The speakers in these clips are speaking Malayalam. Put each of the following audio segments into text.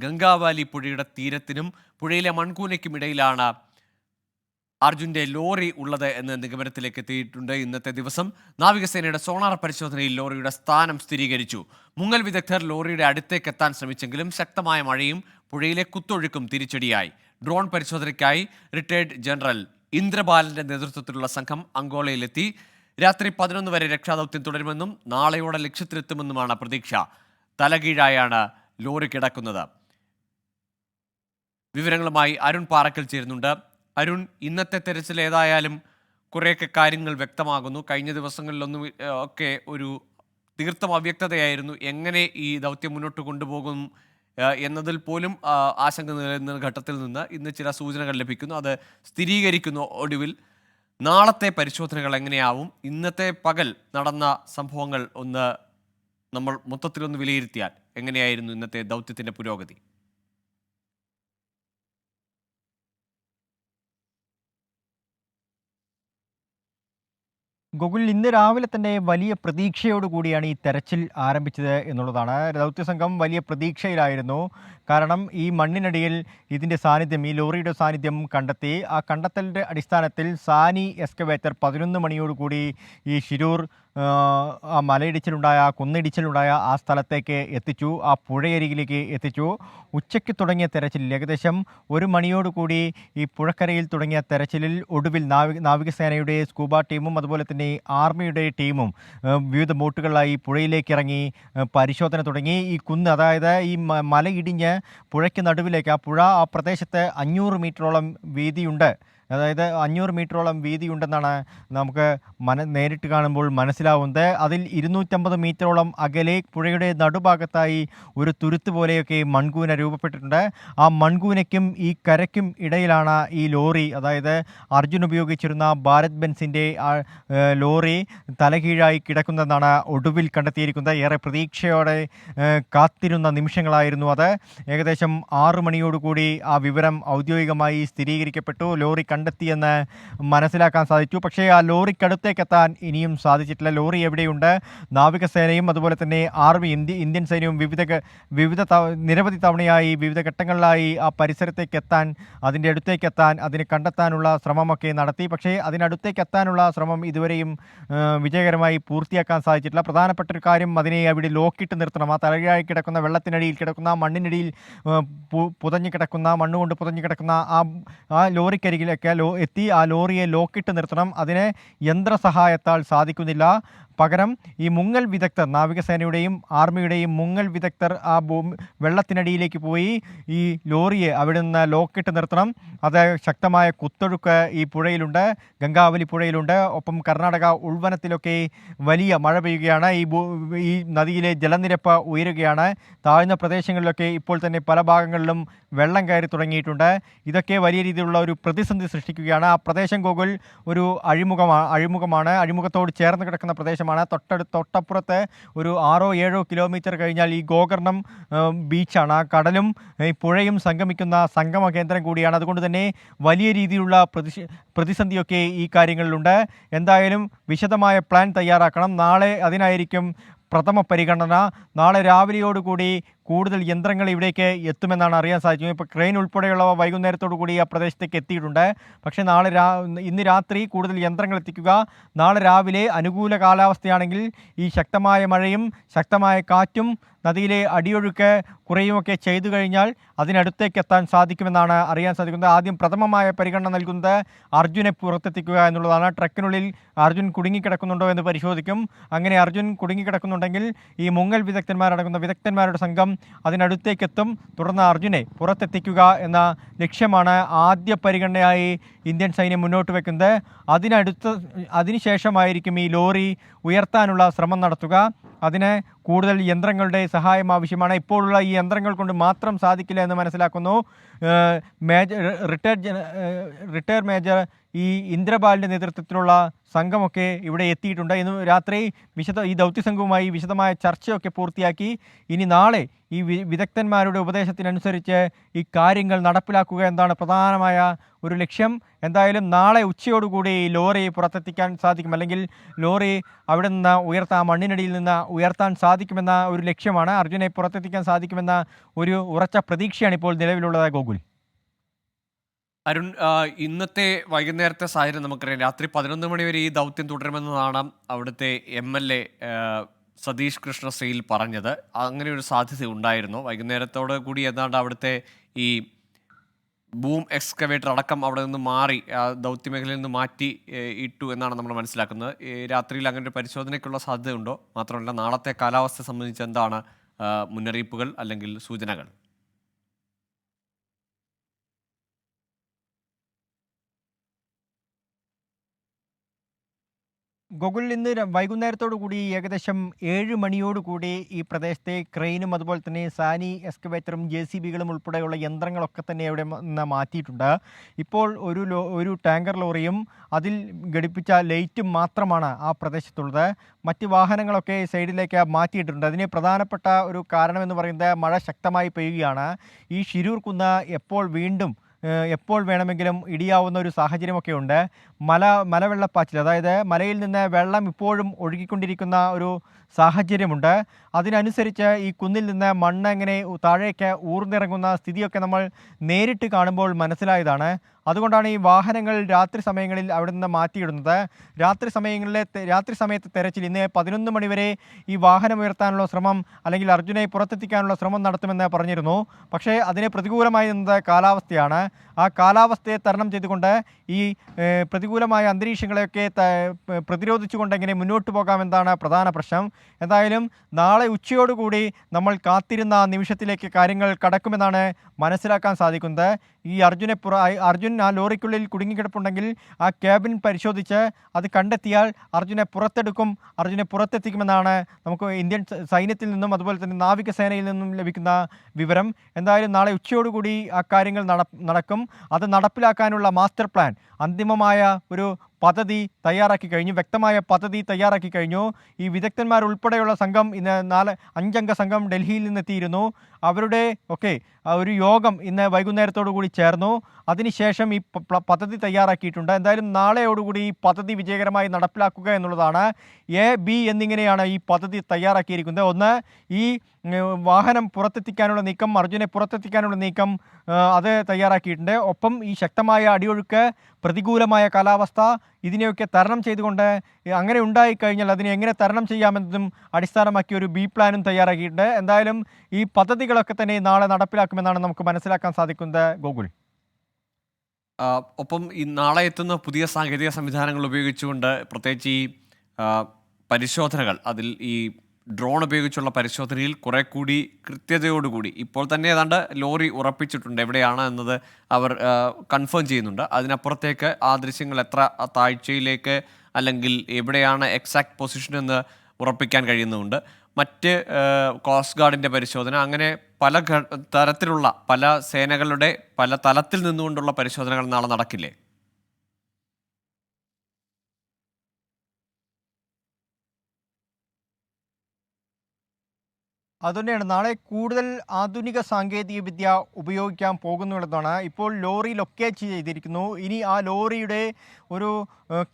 ഗംഗാവാലി പുഴയുടെ തീരത്തിനും പുഴയിലെ മൺകൂനയ്ക്കും ഇടയിലാണ് അർജുന്റെ ലോറി ഉള്ളത് എന്ന നിഗമനത്തിലേക്ക് എത്തിയിട്ടുണ്ട്. ഇന്നത്തെ ദിവസം നാവികസേനയുടെ സോണാർ പരിശോധനയിൽ ലോറിയുടെ സ്ഥാനം സ്ഥിരീകരിച്ചു. മുങ്ങൽ വിദഗ്ധർ ലോറിയുടെ അടുത്തേക്ക് എത്താൻ ശ്രമിച്ചെങ്കിലും ശക്തമായ മഴയും പുഴയിലെ കുത്തൊഴുക്കും തിരിച്ചടിയായി. ഡ്രോൺ പരിശോധനയ്ക്കായി റിട്ടയർഡ് ജനറൽ ഇന്ദ്രബാലന്റെ നേതൃത്വത്തിലുള്ള സംഘം അങ്കോളയിലെത്തി. രാത്രി 11 വരെ രക്ഷാദൗത്യം തുടരുമെന്നും നാളെയോടെ ലക്ഷ്യത്തിലെത്തുമെന്നുമാണ് പ്രതീക്ഷ. തലകീഴായാണ് ലോറി കിടക്കുന്നത്. വിവരങ്ങളുമായി അരുൺ പാറക്കൽ ചേരുന്നുണ്ട്. അരുൺ, ഇന്നത്തെ തെരച്ചിൽ ഏതായാലും കുറേയൊക്കെ കാര്യങ്ങൾ വ്യക്തമാകുന്നു. കഴിഞ്ഞ ദിവസങ്ങളിലൊന്നും ഒക്കെ ഒരു തീർത്ഥം അവ്യക്തതയായിരുന്നു. എങ്ങനെ ഈ ദൗത്യം മുന്നോട്ട് കൊണ്ടുപോകും എന്നതിൽ പോലും ആശങ്ക നിലനിന്ന ഘട്ടത്തിൽ നിന്ന് ഇന്ന് ചില സൂചനകൾ ലഭിക്കുന്നു. അത് സ്ഥിരീകരിക്കുന്നു ഒടുവിൽ. നാളത്തെ പരിശോധനകൾ എങ്ങനെയാവും? ഇന്നത്തെ പകൽ നടന്ന സംഭവങ്ങൾ ഒന്ന് നമ്മൾ മൊത്തത്തിലൊന്ന് വിലയിരുത്തിയാൽ എങ്ങനെയായിരുന്നു ഇന്നത്തെ ദൗത്യത്തിൻ്റെ പുരോഗതി? ഗോകുൽ, ഇന്ന് രാവിലെ തന്നെ വലിയ പ്രതീക്ഷയോടുകൂടിയാണ് ഈ തെരച്ചിൽ ആരംഭിച്ചത് എന്നുള്ളതാണ്. ദൗത്യസംഘം വലിയ പ്രതീക്ഷയിലായിരുന്നു. കാരണം ഈ മണ്ണിനടിയിൽ ഇതിൻ്റെ സാന്നിധ്യം, ഈ ലോറിയുടെ സാന്നിധ്യം കണ്ടെത്തി. ആ കണ്ടെത്തലിൻ്റെ അടിസ്ഥാനത്തിൽ സാനി എക്സ്കവേറ്റർ 11 മണിയോടുകൂടി ഈ ശിരൂർ ആ മലയിടിച്ചിലുണ്ടായ, കുന്നിടിച്ചിലുണ്ടായ ആ സ്ഥലത്തേക്ക് എത്തിച്ചു. ആ പുഴയരികിലേക്ക് എത്തിച്ചു. ഉച്ചയ്ക്ക് തുടങ്ങിയ തെരച്ചിലിൽ ഏകദേശം 1 മണിയോടുകൂടി ഈ പുഴക്കരയിൽ തുടങ്ങിയ തെരച്ചിലിൽ ഒടുവിൽ നാവികസേനയുടെ സ്കൂബ ടീമും അതുപോലെ തന്നെ ആർമിയുടെ ടീമും വിവിധ ബോട്ടുകളിലായി പുഴയിലേക്ക് ഇറങ്ങി പരിശോധന തുടങ്ങി. ഈ കുന്ന്, അതായത് ഈ മല ഇടിഞ്ഞ് പുഴയ്ക്ക് നടുവിലേക്ക്, ആ പ്രദേശത്ത് 500 മീറ്ററോളം വീതിയുണ്ട്. അതായത് 500 മീറ്ററോളം വീതിയുണ്ടെന്നാണ് നമുക്ക് നേരിട്ട് കാണുമ്പോൾ മനസ്സിലാവുന്നത്. അതിൽ 250 മീറ്ററോളം അകലെ പുഴയുടെ നടുഭാഗത്തായി ഒരു തുരുത്ത് പോലെയൊക്കെ മൺകൂന രൂപപ്പെട്ടിട്ടുണ്ട്. ആ മൺകൂനയ്ക്കും ഈ കരയ്ക്കും ഇടയിലാണ് ഈ ലോറി, അതായത് അർജുൻ ഉപയോഗിച്ചിരുന്ന ഭാരത് ബെൻസിൻ്റെ ലോറി തലകീഴായി കിടക്കുന്നതെന്നാണ് ഒടുവിൽ കണ്ടെത്തിയിരിക്കുന്നത്. ഏറെ പ്രതീക്ഷയോടെ കാത്തിരുന്ന നിമിഷങ്ങളായിരുന്നു അത്. ഏകദേശം 6 മണിയോടുകൂടി ആ വിവരം ഔദ്യോഗികമായി സ്ഥിരീകരിക്കപ്പെട്ടു. ലോറി കണ്ടെത്തിയെന്ന് മനസ്സിലാക്കാൻ സാധിച്ചു. പക്ഷേ ആ ലോറിക്കടുത്തേക്കെത്താൻ ഇനിയും സാധിച്ചിട്ടില്ല. ലോറി എവിടെയുണ്ട്? നാവികസേനയും അതുപോലെ തന്നെ ആർമി, ഇന്ത്യൻ സൈന്യവും നിരവധി തവണയായി വിവിധ ഘട്ടങ്ങളിലായി ആ പരിസരത്തേക്ക് എത്താൻ, അതിൻ്റെ അടുത്തേക്ക് എത്താൻ, അതിനെ കണ്ടെത്താനുള്ള ശ്രമമൊക്കെ നടത്തി. പക്ഷേ അതിനടുത്തേക്ക് എത്താനുള്ള ശ്രമം ഇതുവരെയും വിജയകരമായി പൂർത്തിയാക്കാൻ സാധിച്ചിട്ടില്ല. പ്രധാനപ്പെട്ട ഒരു കാര്യം, അതിനെ അവിടെ ലോക്കിട്ട് നിർത്തണം. ആ തലകീഴായി കിടക്കുന്ന, വെള്ളത്തിനടിയിൽ കിടക്കുന്ന, മണ്ണിനടിയിൽ പുതഞ്ഞു കിടക്കുന്ന, മണ്ണുകൊണ്ട് പുതഞ്ഞു കിടക്കുന്ന ആ ലോറിക്കരികിലേക്ക് എത്തി ആ ലോറിയെ ലോക്കിട്ട് നിർത്തണം. അതിന് യന്ത്രസഹായത്താൽ സാധിക്കുന്നില്ല. പകരം ഈ മുങ്ങൽ വിദഗ്ധർ, നാവികസേനയുടെയും ആർമിയുടെയും മുങ്ങൽ വിദഗ്ധർ ആ വെള്ളത്തിനടിയിലേക്ക് പോയി ഈ ലോറിയെ അവിടെ നിന്ന് ലോക്കിട്ട് നിർത്തണം. അത് ശക്തമായ കുത്തൊഴുക്ക് ഈ പുഴയിലുണ്ട്, ഗംഗാവലി പുഴയിലുണ്ട്. ഒപ്പം കർണാടക ഉൾവനത്തിലൊക്കെ വലിയ മഴ പെയ്യുകയാണ്. ഈ നദിയിലെ ജലനിരപ്പ് ഉയരുകയാണ്. താഴ്ന്ന പ്രദേശങ്ങളിലൊക്കെ ഇപ്പോൾ തന്നെ പല ഭാഗങ്ങളിലും വെള്ളം കയറി തുടങ്ങിയിട്ടുണ്ട്. ഇതൊക്കെ വലിയ രീതിയിലുള്ള ഒരു പ്രതിസന്ധി സൃഷ്ടിക്കുകയാണ്. ആ പ്രദേശം ഗോകുൽ ഒരു അഴിമുഖമാണ്. അഴിമുഖത്തോട് ചേർന്ന് കിടക്കുന്ന പ്രദേശമാണ്. തൊട്ടപ്പുറത്ത് ഒരു 6-7 കിലോമീറ്റർ കഴിഞ്ഞാൽ ഈ ഗോകർണം ബീച്ചാണ്. ആ കടലും ഈ പുഴയും സംഗമിക്കുന്ന സംഗമ കേന്ദ്രം കൂടിയാണ്. അതുകൊണ്ട് തന്നെ വലിയ രീതിയിലുള്ള പ്രതിസന്ധിയൊക്കെ ഈ കാര്യങ്ങളിലുണ്ട്. എന്തായാലും വിശദമായ പ്ലാൻ തയ്യാറാക്കണം. നാളെ അതിനായിരിക്കും പ്രഥമ പരിഗണന. നാളെ രാവിലെയോടുകൂടി കൂടുതൽ യന്ത്രങ്ങൾ ഇവിടേക്ക് എത്തുമെന്നാണ് അറിയാൻ സാധിക്കുന്നത്. ഇപ്പോൾ ക്രെയിൻ ഉൾപ്പെടെയുള്ളവ വൈകുന്നേരത്തോടു കൂടി ആ പ്രദേശത്തേക്ക് എത്തിയിട്ടുണ്ട്. പക്ഷേ ഇന്ന് രാത്രി കൂടുതൽ യന്ത്രങ്ങൾ എത്തിക്കുക. നാളെ രാവിലെ അനുകൂല കാലാവസ്ഥയാണെങ്കിൽ ഈ ശക്തമായ മഴയും ശക്തമായ കാറ്റും നദിയിലെ അടിയൊഴുക്ക് കുറയുമൊക്കെ ചെയ്തു കഴിഞ്ഞാൽ അതിനടുത്തേക്ക് എത്താൻ സാധിക്കുമെന്നാണ് അറിയാൻ സാധിക്കുന്നത്. ആദ്യം പ്രഥമമായ പരിഗണന നൽകുന്നത് അർജുനെ പുറത്തെത്തിക്കുക എന്നുള്ളതാണ്. ട്രക്കിനുള്ളിൽ അർജുൻ കുടുങ്ങിക്കിടക്കുന്നുണ്ടോ എന്ന് പരിശോധിക്കും. അങ്ങനെ അർജുൻ കുടുങ്ങിക്കിടക്കുന്നുണ്ടെങ്കിൽ ഈ മുങ്ങൽ വിദഗ്ധന്മാരടങ്ങുന്ന വിദഗ്ധന്മാരുടെ സംഘം അതിനടുത്തേക്കെത്തും. തുടർന്ന് അർജുനെ പുറത്തെത്തിക്കുക എന്ന ലക്ഷ്യമാണ് ആദ്യ പരിഗണനയായി ഇന്ത്യൻ സൈന്യം മുന്നോട്ട് വെക്കുന്നത്. അതിനുശേഷമായിരിക്കും ഈ ലോറി ഉയർത്താനുള്ള ശ്രമം നടത്തുക. അതിന് കൂടുതൽ യന്ത്രങ്ങളുടെ സഹായം ആവശ്യമാണ്. ഇപ്പോഴുള്ള ഈ യന്ത്രങ്ങൾ കൊണ്ട് മാത്രം സാധിക്കില്ല എന്ന് മനസ്സിലാക്കുന്നു. റിട്ടയർ മേജർ ഈ ഇന്ദ്രബാലിൻ്റെ നേതൃത്വത്തിലുള്ള സംഘമൊക്കെ ഇവിടെ എത്തിയിട്ടുണ്ട്. ഇന്ന് രാത്രി ഈ ദൗത്യസംഘവുമായി വിശദമായ ചർച്ചയൊക്കെ പൂർത്തിയാക്കി ഇനി നാളെ ഈ വിദഗ്ധന്മാരുടെ ഉപദേശത്തിനനുസരിച്ച് ഈ കാര്യങ്ങൾ നടപ്പിലാക്കുക എന്നതാണ് പ്രധാനമായ ഒരു ലക്ഷ്യം. എന്തായാലും നാളെ ഉച്ചയോടുകൂടി ഈ ലോറി പുറത്തെത്തിക്കാൻ സാധിക്കും, അല്ലെങ്കിൽ ലോറി അവിടെ നിന്ന് മണ്ണിനടിയിൽ നിന്ന് ഉയർത്താൻ സാധിക്കുമെന്ന ഒരു ലക്ഷ്യമാണ്. അർജുനെ പുറത്തെത്തിക്കാൻ സാധിക്കുമെന്ന ഒരു ഉറച്ച പ്രതീക്ഷയാണ് ഇപ്പോൾ നിലവിലുള്ളത്. ഗോകുൽ, അരുൺ, ഇന്നത്തെ വൈകുന്നേരത്തെ സാഹചര്യം നമുക്കറിയാം. രാത്രി 11 മണി വരെ ഈ ദൗത്യം തുടരുമെന്നതാണ് അവിടുത്തെ MLA സതീഷ് കൃഷ്ണ സെയിൽ പറഞ്ഞത്. അങ്ങനെ ഒരു സാധ്യത ഉണ്ടായിരുന്നു. വൈകുന്നേരത്തോട് കൂടി ഏതാണ്ട് അവിടുത്തെ ഈ ബൂം എക്സ്കവേറ്റർ അടക്കം അവിടെ നിന്ന് മാറി ദൗത്യമേഖലയിൽ നിന്ന് മാറ്റി ഇട്ടു എന്നാണ് നമ്മൾ മനസ്സിലാക്കുന്നത്. രാത്രിയിൽ അങ്ങനെ ഒരു പരിശോധനയ്ക്കുള്ള സാധ്യതയുണ്ടോ? മാത്രമല്ല, നാളത്തെ കാലാവസ്ഥ സംബന്ധിച്ച് എന്താണ് മുന്നറിയിപ്പുകൾ അല്ലെങ്കിൽ സൂചനകൾ? ഗോകുൽ, ഇന്ന് വൈകുന്നേരത്തോടു കൂടി ഏകദേശം 7 മണിയോടുകൂടി ഈ പ്രദേശത്തെ ക്രെയിനും അതുപോലെ തന്നെ സാനി എക്സ്കവേറ്ററും JCBകളും ഉൾപ്പെടെയുള്ള യന്ത്രങ്ങളൊക്കെ തന്നെ അവിടെ നിന്ന് മാറ്റിയിട്ടുണ്ട്. ഇപ്പോൾ ഒരു ടാങ്കർ ലോറിയും അതിൽ ഘടിപ്പിച്ച ലൈറ്റും മാത്രമാണ് ആ പ്രദേശത്തുള്ളത്. മറ്റ് വാഹനങ്ങളൊക്കെ സൈഡിലേക്ക് മാറ്റിയിട്ടുണ്ട്. അതിന് പ്രധാനപ്പെട്ട ഒരു കാരണമെന്ന് പറയുന്നത് മഴ ശക്തമായി പെയ്യുകയാണ്. ഈ ശിരൂർ കുന്ന് എപ്പോൾ വേണമെങ്കിലും ഇടിയാവുന്ന ഒരു സാഹചര്യമൊക്കെ ഉണ്ട്. മലവെള്ളപ്പാച്ചിൽ, അതായത് മലയിൽ നിന്ന് വെള്ളം ഇപ്പോഴും ഒഴുകിക്കൊണ്ടിരിക്കുന്ന ഒരു സാഹചര്യമുണ്ട്. അതിനനുസരിച്ച് ഈ കുന്നിൽ നിന്ന് മണ്ണ് ഇങ്ങനെ താഴേക്ക് ഊർന്നിറങ്ങുന്ന സ്ഥിതിയൊക്കെ നമ്മൾ നേരിട്ട് കാണുമ്പോൾ മനസ്സിലായതാണ്. അതുകൊണ്ടാണ് ഈ വാഹനങ്ങൾ രാത്രി സമയങ്ങളിൽ അവിടെ നിന്ന് മാറ്റിയിടുന്നത്. രാത്രി സമയത്ത് തെരച്ചിൽ ഇന്ന് 11 മണി വരെ ഈ വാഹനം ഉയർത്താനുള്ള ശ്രമം, അല്ലെങ്കിൽ അർജുനെ പുറത്തെത്തിക്കാനുള്ള ശ്രമം നടത്തുമെന്ന് പറഞ്ഞിരുന്നു. പക്ഷേ അതിന് പ്രതികൂലമായി നിന്നത് കാലാവസ്ഥയാണ്. ആ കാലാവസ്ഥയെ തരണം ചെയ്തുകൊണ്ട് ഈ പ്രതികൂലമായ അന്തരീക്ഷങ്ങളെയൊക്കെ പ്രതിരോധിച്ചുകൊണ്ട് എങ്ങനെ മുന്നോട്ട് പോകാമെന്നാണ് പ്രധാന പ്രശ്നം. എന്തായാലും നാളെ ഉച്ചയോടുകൂടി നമ്മൾ കാത്തിരുന്ന നിമിഷത്തിലേക്ക് കാര്യങ്ങൾ കടക്കുമെന്നാണ് മനസ്സിലാക്കാൻ സാധിക്കുന്നത്. ഈ അർജുൻ ആ ലോറിക്കുള്ളിൽ കുടുങ്ങിക്കിടപ്പുണ്ടെങ്കിൽ ആ ക്യാബിൻ പരിശോധിച്ച് അത് കണ്ടെത്തിയാൽ അർജുനെ പുറത്തെത്തിക്കുമെന്നാണ് നമുക്ക് ഇന്ത്യൻ സൈന്യത്തിൽ നിന്നും അതുപോലെ തന്നെ നാവികസേനയിൽ നിന്നും ലഭിക്കുന്ന വിവരം. എന്തായാലും നാളെ ഉച്ചയോടുകൂടി ആ കാര്യങ്ങൾ നടക്കും. അത് നടപ്പിലാക്കാനുള്ള മാസ്റ്റർ പ്ലാൻ, അന്തിമമായ ഒരു പദ്ധതി തയ്യാറാക്കി കഴിഞ്ഞു, വ്യക്തമായ പദ്ധതി തയ്യാറാക്കി കഴിഞ്ഞു. ഈ വിദഗ്ധന്മാരുൾപ്പെടെയുള്ള സംഘം ഇന്ന് 5 സംഘം ഡൽഹിയിൽ നിന്നെത്തിയിരുന്നു. അവരുടെ ഒരു യോഗം ഇന്ന് വൈകുന്നേരത്തോടു കൂടി ചേർന്നു. അതിനുശേഷം ഈ പദ്ധതി തയ്യാറാക്കിയിട്ടുണ്ട്. എന്തായാലും നാളെയോടുകൂടി ഈ പദ്ധതി വിജയകരമായി നടപ്പിലാക്കുക എന്നുള്ളതാണ്. AB എന്നിങ്ങനെയാണ് ഈ പദ്ധതി തയ്യാറാക്കിയിരിക്കുന്നത്. ഒന്ന്, ഈ വാഹനം പുറത്തെത്തിക്കാനുള്ള നീക്കം, അർജുനെ പുറത്തെത്തിക്കാനുള്ള നീക്കം അത് തയ്യാറാക്കിയിട്ടുണ്ട്. ഒപ്പം ഈ ശക്തമായ അടിയൊഴുക്ക്, പ്രതികൂലമായ കാലാവസ്ഥ, ഇതിനെയൊക്കെ തരണം ചെയ്തുകൊണ്ട് അങ്ങനെ ഉണ്ടായിക്കഴിഞ്ഞാൽ അതിനെ എങ്ങനെ തരണം ചെയ്യാമെന്നതും അടിസ്ഥാനമാക്കി ഒരു B പ്ലാനും തയ്യാറാക്കിയിട്ടുണ്ട്. എന്തായാലും ഈ പദ്ധതികളൊക്കെ തന്നെ നാളെ നടപ്പിലാക്കുമെന്നാണ് നമുക്ക് മനസ്സിലാക്കാൻ സാധിക്കുന്നത്. ഗോകുൽ, ഒപ്പം ഈ നാളെ എത്തുന്ന പുതിയ സാങ്കേതിക സംവിധാനങ്ങൾ ഉപയോഗിച്ചുകൊണ്ട് പ്രത്യേകിച്ച് ഈ പരിശോധനകൾ, അതിൽ ഈ ഡ്രോൺ ഉപയോഗിച്ചുള്ള പരിശോധനയിൽ കുറെ കൂടി കൃത്യതയോടുകൂടി ഇപ്പോൾ തന്നെ ഏതാണ്ട് ലോറി ഉറപ്പിച്ചിട്ടുണ്ട് എവിടെയാണ് എന്നത് അവർ കൺഫേം ചെയ്യുന്നുണ്ട്. അതിനപ്പുറത്തേക്ക് ആ ദൃശ്യങ്ങൾ എത്ര താഴ്ചയിലേക്ക് അല്ലെങ്കിൽ എവിടെയാണ് എക്സാക്ട് പൊസിഷൻ എന്ന് ഉറപ്പിക്കാൻ കഴിയുന്നുണ്ട്. മറ്റ് കോസ്റ്റ് ഗാർഡിൻ്റെ പരിശോധന, അങ്ങനെ പല തരത്തിലുള്ള പല സേനകളുടെ പല തലത്തിൽ നിന്നുകൊണ്ടുള്ള പരിശോധനകൾ നാളെ നടക്കില്ലേ? അതുതന്നെയാണ് നാളെ കൂടുതൽ ആധുനിക സാങ്കേതിക വിദ്യ ഉപയോഗിക്കാൻ പോകുന്നുള്ളതാണ്. ഇപ്പോൾ ലോറി ലൊക്കേറ്റ് ചെയ്തിരിക്കുന്നു. ഇനി ആ ലോറിയുടെ ഒരു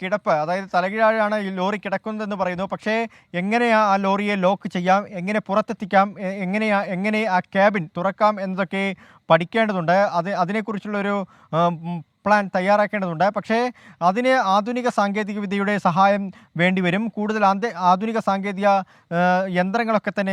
കിടപ്പ്, അതായത് തലകീഴായാണ് ഈ ലോറി കിടക്കുന്നതെന്ന് പറയുന്നു. പക്ഷേ എങ്ങനെയാ ആ ലോറിയെ ലോക്ക് ചെയ്യാം, എങ്ങനെ പുറത്തെത്തിക്കാം, എങ്ങനെ ആ ക്യാബിൻ തുറക്കാം എന്നതൊക്കെ പഠിക്കേണ്ടതുണ്ട്. അതിനെക്കുറിച്ചുള്ളൊരു പ്ലാൻ തയ്യാറാക്കേണ്ടതുണ്ട്. പക്ഷേ അതിന് ആധുനിക സാങ്കേതിക വിദ്യയുടെ സഹായം വേണ്ടിവരും. കൂടുതൽ ആധുനിക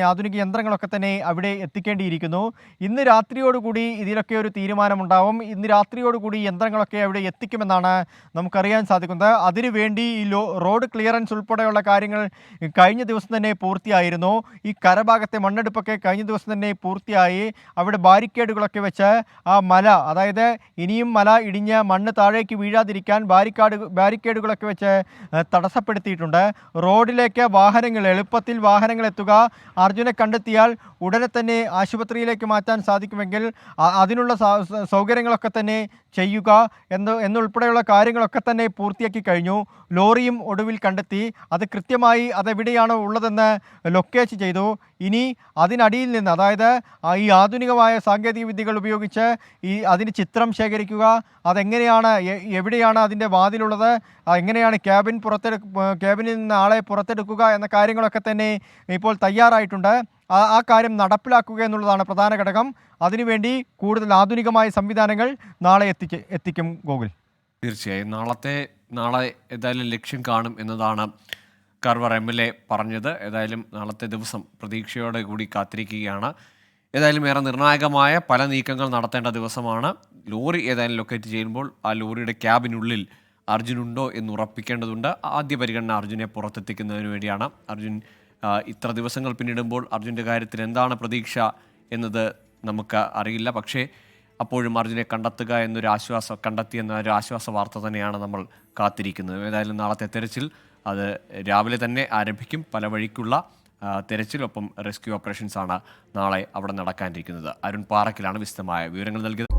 ആധുനിക യന്ത്രങ്ങളൊക്കെ തന്നെ അവിടെ എത്തിക്കേണ്ടിയിരിക്കുന്നു. ഇന്ന് രാത്രിയോടുകൂടി ഇതിലൊക്കെ ഒരു തീരുമാനമുണ്ടാവും. ഇന്ന് രാത്രിയോടുകൂടി യന്ത്രങ്ങളൊക്കെ അവിടെ എത്തിക്കുമെന്നാണ് നമുക്കറിയാൻ സാധിക്കുന്നത്. അതിനുവേണ്ടി ഈ റോഡ് ക്ലിയറൻസ് ഉൾപ്പെടെയുള്ള കാര്യങ്ങൾ കഴിഞ്ഞ ദിവസം തന്നെ പൂർത്തിയായിരുന്നു. ഈ കരഭാഗത്തെ മണ്ണെടുപ്പൊക്കെ കഴിഞ്ഞ ദിവസം തന്നെ പൂർത്തിയായി. അവിടെ ബാരിക്കേഡുകളൊക്കെ വെച്ച് ആ മല, അതായത് ഇനിയും മല ഇടിഞ്ഞ് മണ്ണ് താഴേക്ക് വീഴാതിരിക്കാൻ ബാരിക്കേഡുകളൊക്കെ വെച്ച് തടസ്സപ്പെടുത്തിയിട്ടുണ്ട്. റോഡിലേക്ക് എളുപ്പത്തിൽ വാഹനങ്ങൾ എത്തുക, അർജുനെ കണ്ടെത്തിയാൽ ഉടനെ തന്നെ ആശുപത്രിയിലേക്ക് മാറ്റാൻ സാധിക്കുമെങ്കിൽ അതിനുള്ള സൗകര്യങ്ങളൊക്കെ തന്നെ ചെയ്യുക എന്നുൾപ്പെടെയുള്ള കാര്യങ്ങളൊക്കെ തന്നെ പൂർത്തിയാക്കി കഴിഞ്ഞു. ലോറിയും ഒടുവിൽ കണ്ടെത്തി. അത് കൃത്യമായി അതെവിടെയാണ് ഉള്ളതെന്ന് ലൊക്കേറ്റ് ചെയ്തു. ഇനി അതിനടിയിൽ നിന്ന്, അതായത് ഈ ആധുനികമായ സാങ്കേതിക വിദ്യകൾ ഉപയോഗിച്ച് അതിന് ചിത്രം ശേഖരിക്കുക, അതെങ്ങനെയാണ്, എവിടെയാണ് അതിൻ്റെ വാതിലുള്ളത്, എങ്ങനെയാണ് ക്യാബിനിൽ നിന്ന് ആളെ പുറത്തെടുക്കുക എന്ന കാര്യങ്ങളൊക്കെ തന്നെ ഇപ്പോൾ തയ്യാറായിട്ടുണ്ട്. ആ കാര്യം നടപ്പിലാക്കുക എന്നുള്ളതാണ് പ്രധാന ഘടകം. അതിനുവേണ്ടി കൂടുതൽ ആധുനികമായ സംവിധാനങ്ങൾ നാളെ എത്തിക്കും ഗോകുൽ. തീർച്ചയായും നാളെ ഏതായാലും ലക്ഷ്യം കാണും എന്നതാണ് കർവർ MLA പറഞ്ഞത്. ഏതായാലും നാളത്തെ ദിവസം പ്രതീക്ഷയോടെ കൂടി കാത്തിരിക്കുകയാണ്. ഏതായാലും ഏറെ നിർണായകമായ പല നീക്കങ്ങൾ നടത്തേണ്ട ദിവസമാണ്. ലോറി ഏതായാലും ലൊക്കേറ്റ് ചെയ്യുമ്പോൾ ആ ലോറിയുടെ ക്യാബിനുള്ളിൽ അർജുൻ ഉണ്ടോ എന്ന് ഉറപ്പിക്കേണ്ടതുണ്ട്. ആദ്യ പരിഗണന അർജുനെ പുറത്തെത്തിക്കുന്നതിന് വേണ്ടിയാണ്. അർജുൻ ഇത്ര ദിവസങ്ങൾ പിന്നിടുമ്പോൾ അർജുൻ്റെ കാര്യത്തിൽ എന്താണ് പ്രതീക്ഷ എന്നത് നമുക്ക് അറിയില്ല. പക്ഷേ അപ്പോഴും അർജുനെ കണ്ടെത്തി എന്നൊരു ആശ്വാസ വാർത്ത തന്നെയാണ് നമ്മൾ കാത്തിരിക്കുന്നത്. ഏതായാലും നാളത്തെ തെരച്ചിൽ അത് രാവിലെ തന്നെ ആരംഭിക്കും. പല വഴിക്കുള്ള തെരച്ചിലൊപ്പം റെസ്ക്യൂ ഓപ്പറേഷൻസാണ് നാളെ അവിടെ നടക്കാനിരിക്കുന്നത്. അരുൺ പാറക്കിലാണ് വിശദമായ വിവരങ്ങൾ നൽകിയത്.